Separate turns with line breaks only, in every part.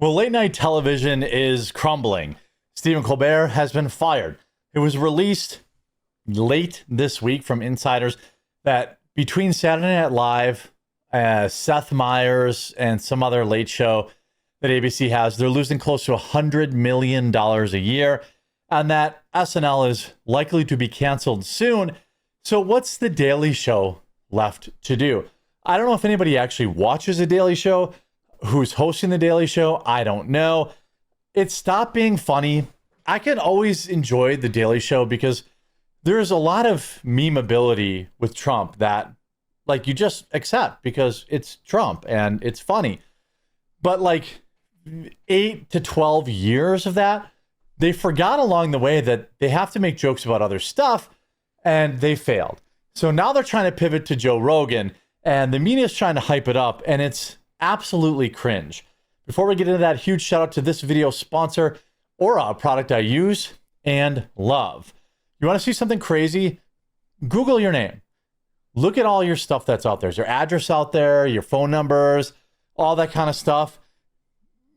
Well, late night television is crumbling. Stephen Colbert has been fired. It was released late this week from insiders that between Saturday Night Live, Seth Meyers, and some other late show that ABC has, they're losing close to $100 million a year, and that SNL is likely to be canceled soon. So what's The Daily Show left to do? I don't know if anybody actually watches The Daily Show. Who's hosting The Daily Show? I don't know. It stopped being funny. I can always enjoy The Daily Show because there's a lot of memeability with Trump that like you just accept because it's Trump and it's funny. But like 8 to 12 years of that, they forgot along the way that they have to make jokes about other stuff, and they failed. So now they're trying to pivot to Joe Rogan, and the media is trying to hype it up, and it's absolutely cringe. Before we get into that, huge shout out to this video sponsor, Aura, a product I use and love. You want to see something crazy? Google your name. Look at all your stuff that's out there. There's your address out there, your phone numbers, all that kind of stuff.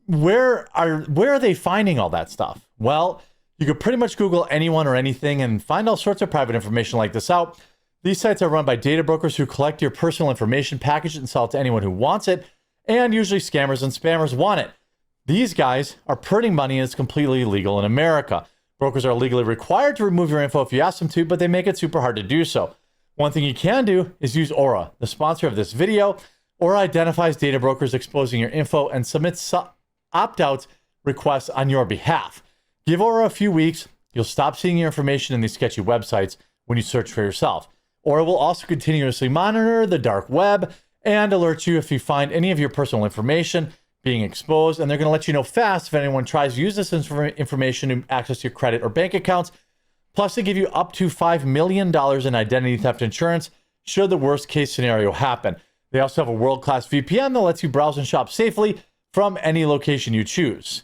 Where are they finding all that stuff? Well, you could pretty much Google anyone or anything and find all sorts of private information like this out. These sites are run by data brokers who collect your personal information, package it, and sell it to anyone who wants it. And usually scammers and spammers want it. These guys are printing money and it's completely illegal in America. Brokers are legally required to remove your info if you ask them to, but they make it super hard to do so. One thing you can do is use Aura, the sponsor of this video. Aura identifies data brokers exposing your info and submits opt-out requests on your behalf. Give Aura a few weeks. You'll stop seeing your information in these sketchy websites when you search for yourself. Aura will also continuously monitor the dark web and alert you if you find any of your personal information being exposed. And they're going to let you know fast if anyone tries to use this information to access your credit or bank accounts. Plus, they give you up to $5 million in identity theft insurance should the worst case scenario happen. They also have a world-class VPN that lets you browse and shop safely from any location you choose.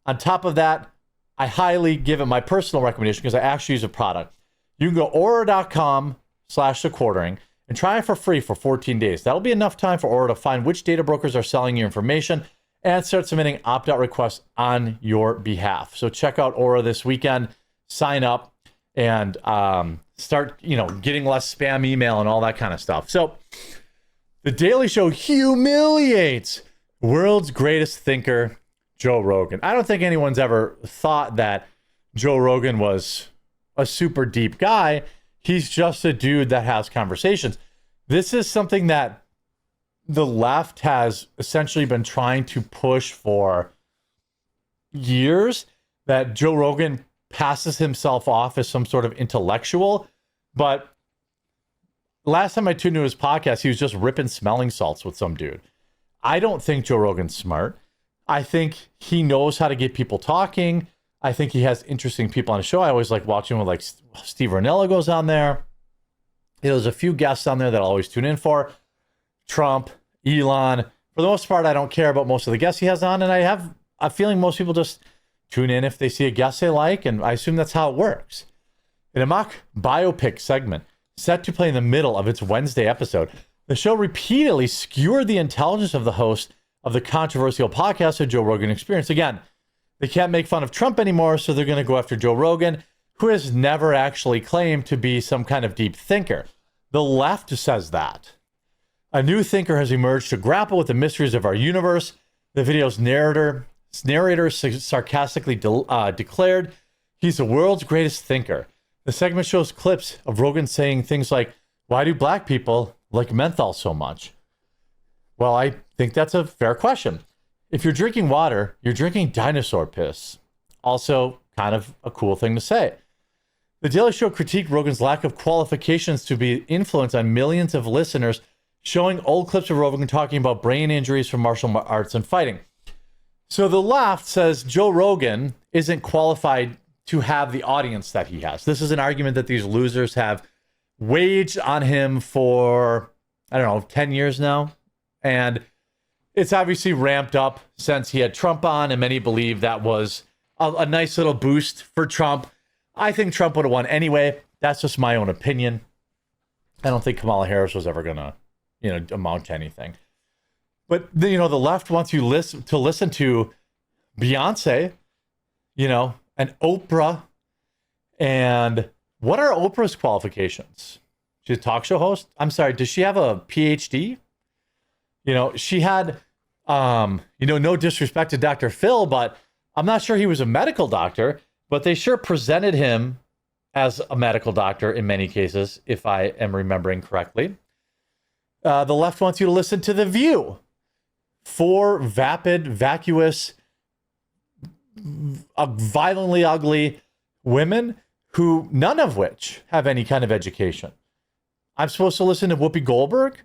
On top of that, I highly give it my personal recommendation because I actually use a product. You can go aura.com/thequartering and try it for free for 14 days. That'll be enough time for Aura to find which data brokers are selling your information and start submitting opt-out requests on your behalf. So check out Aura this weekend, sign up, and start, getting less spam email and all that kind of stuff. So The Daily Show humiliates world's greatest thinker, Joe Rogan. I don't think anyone's ever thought that Joe Rogan was a super deep guy. He's just a dude that has conversations. This is something that the left has essentially been trying to push for years, that Joe Rogan passes himself off as some sort of intellectual. But last time I tuned into his podcast, he was just ripping smelling salts with some dude. I don't think Joe Rogan's smart. I think he knows how to get people talking. I think he has interesting people on the show. I always like watching when like Steve Ranella goes on there. There's a few guests on there that I'll always tune in for. Trump, Elon. For the most part, I don't care about most of the guests he has on. And I have a feeling most people just tune in if they see a guest they like. And I assume that's how it works. In a mock biopic segment set to play in the middle of its Wednesday episode, the show repeatedly skewered the intelligence of the host of the controversial podcast of Joe Rogan Experience. Again, they can't make fun of Trump anymore, so they're going to go after Joe Rogan, who has never actually claimed to be some kind of deep thinker. The left says that. A new thinker has emerged to grapple with the mysteries of our universe. The video's narrator sarcastically declared, he's the world's greatest thinker. The segment shows clips of Rogan saying things like, why do black people like menthol so much? Well, I think that's a fair question. If you're drinking water, you're drinking dinosaur piss. Also, kind of a cool thing to say. The Daily Show critiqued Rogan's lack of qualifications to be influenced on millions of listeners, showing old clips of Rogan talking about brain injuries from martial arts and fighting. So the left says Joe Rogan isn't qualified to have the audience that he has. This is an argument that these losers have waged on him for, 10 years now. And it's obviously ramped up since he had Trump on, and many believe that was a nice little boost for Trump. I think Trump would have won anyway. That's just my own opinion. I don't think Kamala Harris was ever going to, amount to anything. But the left wants you to listen to Beyonce, and Oprah. And what are Oprah's qualifications? She's a talk show host. I'm sorry, does she have a PhD? She had, no disrespect to Dr. Phil, but I'm not sure he was a medical doctor, but they sure presented him as a medical doctor in many cases, if I am remembering correctly. The left wants you to listen to The View. 4 vapid, vacuous, violently ugly women who none of which have any kind of education. I'm supposed to listen to Whoopi Goldberg?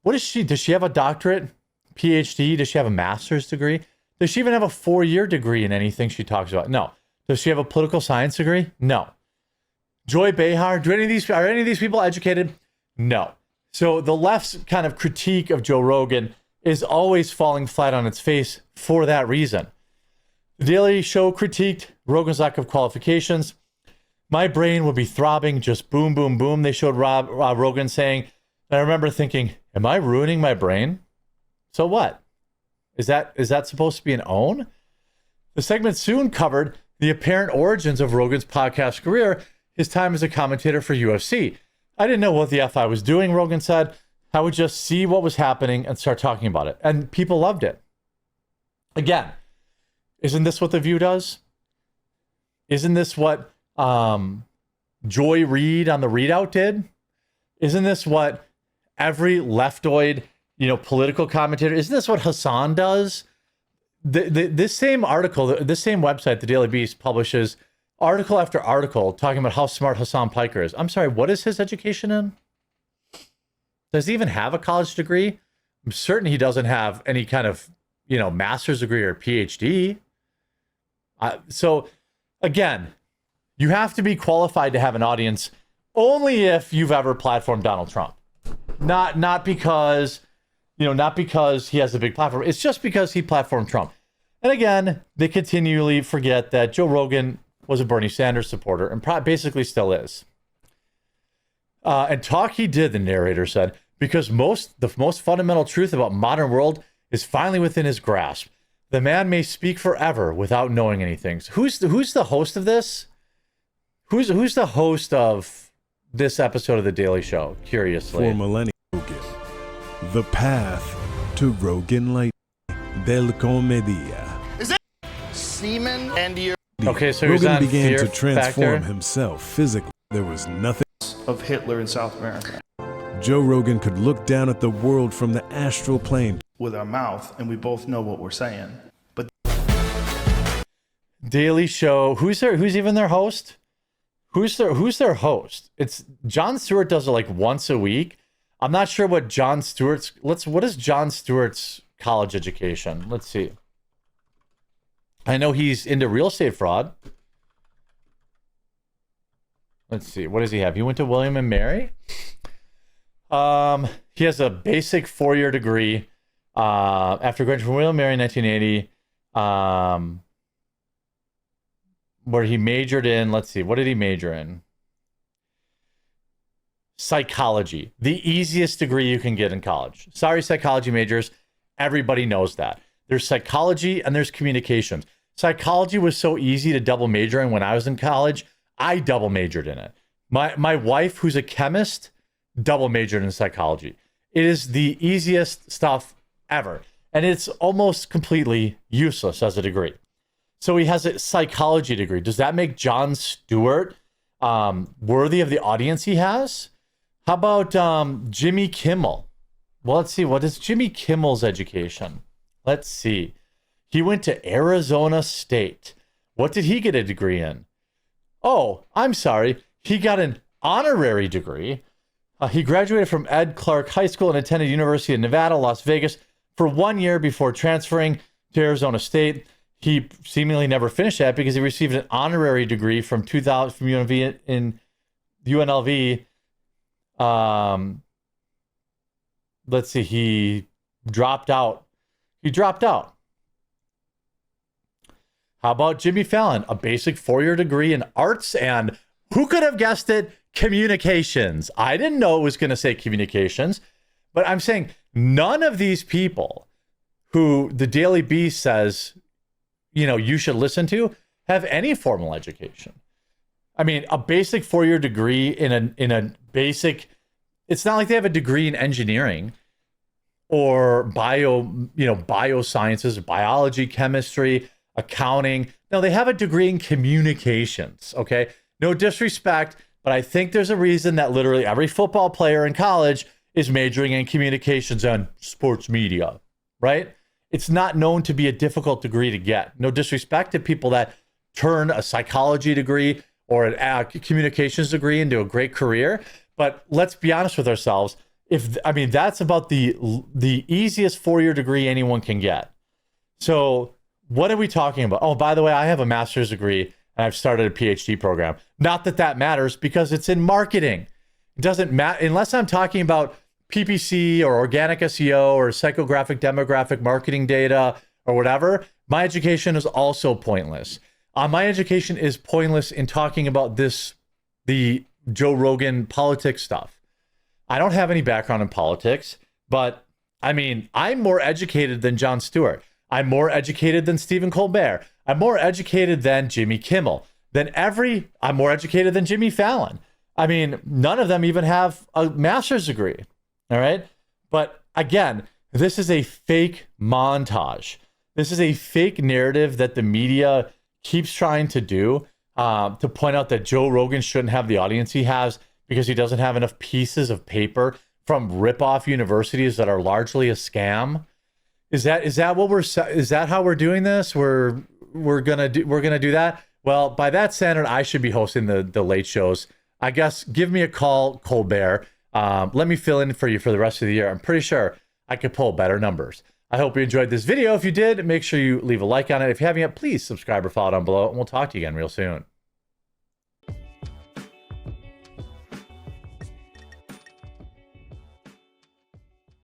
What is she? Does she have a doctorate, PhD? Does she have a master's degree? Does she even have a 4-year degree in anything she talks about? No. Does she have a political science degree? No. Joy Behar, are any of these people educated? No. So the left's kind of critique of Joe Rogan is always falling flat on its face for that reason. The Daily Show critiqued Rogan's lack of qualifications. My brain would be throbbing, just boom, boom, boom. They showed Rogan saying, and I remember thinking, am I ruining my brain? So what? Is that supposed to be an own? The segment soon covered the apparent origins of Rogan's podcast career, his time as a commentator for UFC. I didn't know what the F I was doing, Rogan said. I would just see what was happening and start talking about it. And people loved it. Again, isn't this what The View does? Isn't this what Joy Reid on The Readout did? Isn't this what every leftoid, political commentator, isn't this what Hassan does? This same article, this same website, The Daily Beast, publishes article after article talking about how smart Hassan Piker is. I'm sorry, what is his education in? Does he even have a college degree? I'm certain he doesn't have any kind of, master's degree or PhD. So again, you have to be qualified to have an audience only if you've ever platformed Donald Trump. Not because he has a big platform. It's just because he platformed Trump. And again, they continually forget that Joe Rogan was a Bernie Sanders supporter and basically still is. And talk he did, the narrator said, because the most fundamental truth about modern world is finally within his grasp. The man may speak forever without knowing anything. So who's the host of this? Who's the host of this episode of The Daily Show? Curiously,
for millennial Rogan, the path to Rogan light del comedia.
Is it semen and your?
Okay, so Rogan
began to transform himself physically. There was nothing
of Hitler in South America.
Joe Rogan could look down at the world from the astral plane
with our mouth, and we both know what we're saying. But
Daily Show, who's even their host? Who's their host? It's Jon Stewart does it like once a week. I'm not sure what what is Jon Stewart's college education? Let's see. I know he's into real estate fraud. Let's see. What does he have? He went to William and Mary. He has a basic 4-year degree. After graduating from William and Mary in 1980, where he majored in, let's see, what did he major in? Psychology, the easiest degree you can get in college. Sorry, psychology majors, everybody knows that. There's psychology and there's communications. Psychology was so easy to double major in when I was in college. I double majored in it. My wife, who's a chemist, double majored in psychology. It is the easiest stuff ever. And it's almost completely useless as a degree. So he has a psychology degree. Does that make Jon Stewart worthy of the audience he has? How about Jimmy Kimmel? Well, let's see. What is Jimmy Kimmel's education? Let's see. He went to Arizona State. What did he get a degree in? Oh, I'm sorry. He got an honorary degree. He graduated from Ed Clark High School and attended University of Nevada, Las Vegas for 1 year before transferring to Arizona State. He seemingly never finished that because he received an honorary degree from UNLV in UNLV. Let's see. He dropped out. How about Jimmy Fallon? A basic 4-year degree in arts and, who could have guessed it, communications. I didn't know it was going to say communications, but I'm saying none of these people who the Daily Beast says, you should listen to have any formal education. I mean, a basic 4-year degree in a basic, it's not like they have a degree in engineering or biosciences, biology, chemistry, accounting. No, they have a degree in communications, okay? No disrespect, but I think there's a reason that literally every football player in college is majoring in communications and sports media, right? It's not known to be a difficult degree to get. No disrespect to people that turn a psychology degree or a communications degree into a great career, but let's be honest with ourselves. That's about the easiest 4-year degree anyone can get. So what are we talking about? Oh, by the way, I have a master's degree and I've started a PhD program. Not that that matters because it's in marketing. It doesn't matter unless I'm talking about PPC or organic SEO or psychographic demographic marketing data or whatever. My education is also pointless. My education is pointless in talking about the Joe Rogan politics stuff. I don't have any background in politics, but I mean, I'm more educated than Jon Stewart. I'm more educated than Stephen Colbert. I'm more educated than Jimmy Kimmel. I'm more educated than Jimmy Fallon. I mean, none of them even have a master's degree. All right. But again, this is a fake montage. This is a fake narrative that the media keeps trying to do to point out that Joe Rogan shouldn't have the audience he has because he doesn't have enough pieces of paper from rip-off universities that are largely a scam. Is that how we're doing this? We're gonna do that. Well, by that standard, I should be hosting the late shows. I guess give me a call, Colbert. Let me fill in for you for the rest of the year. I'm pretty sure I could pull better numbers. I hope you enjoyed this video. If you did, make sure you leave a like on it. If you haven't yet, please subscribe or follow down below, and we'll talk to you again real soon.